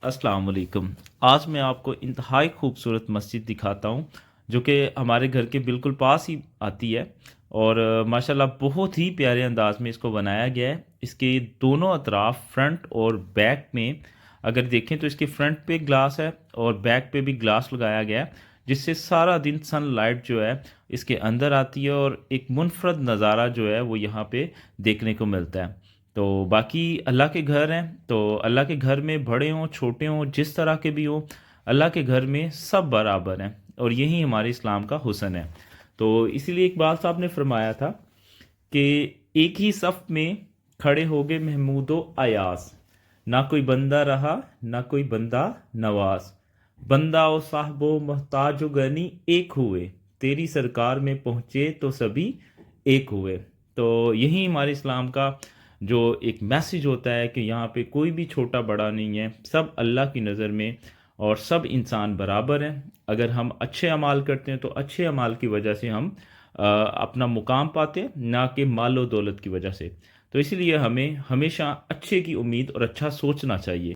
अस्सलाम वालेकुम। आज मैं आपको इंतहाई खूबसूरत मस्जिद दिखाता हूँ जो कि हमारे घर के बिल्कुल पास ही आती है। और माशाल्लाह बहुत ही प्यारे अंदाज में इसको बनाया गया है। इसके दोनों अतराफ फ्रंट और बैक में अगर देखें तो इसके फ्रंट पे ग्लास है और बैक पे भी ग्लास लगाया गया है, जिससे सारा दिन सनलाइट जो है इसके अंदर आती है और एक मुनफरद नज़ारा जो है वो यहाँ पे देखने को मिलता है। तो बाकी अल्लाह के घर हैं, तो अल्लाह के घर में बड़े हों छोटे हों जिस तरह के भी हों, अल्लाह के घर में सब बराबर हैं और यही हमारे इस्लाम का हुस्न है। तो इसीलिए एक बात आपने फरमाया था कि एक ही सफ़ में खड़े हो गए महमूदो अयास, ना कोई बंदा रहा ना कोई बंदा नवाज, बंदा ओ साहबो मोहताज व गनी एक हुए, तेरी सरकार में पहुँचे तो सभी एक हुए। तो यही हमारे इस्लाम का जो एक मैसेज होता है कि यहाँ पे कोई भी छोटा बड़ा नहीं है, सब अल्लाह की नज़र में और सब इंसान बराबर हैं। अगर हम अच्छे अमाल करते हैं तो अच्छे अमाल की वजह से हम अपना मुकाम पाते हैं, ना कि मालो दौलत की वजह से। तो इसलिए हमें हमेशा अच्छे की उम्मीद और अच्छा सोचना चाहिए।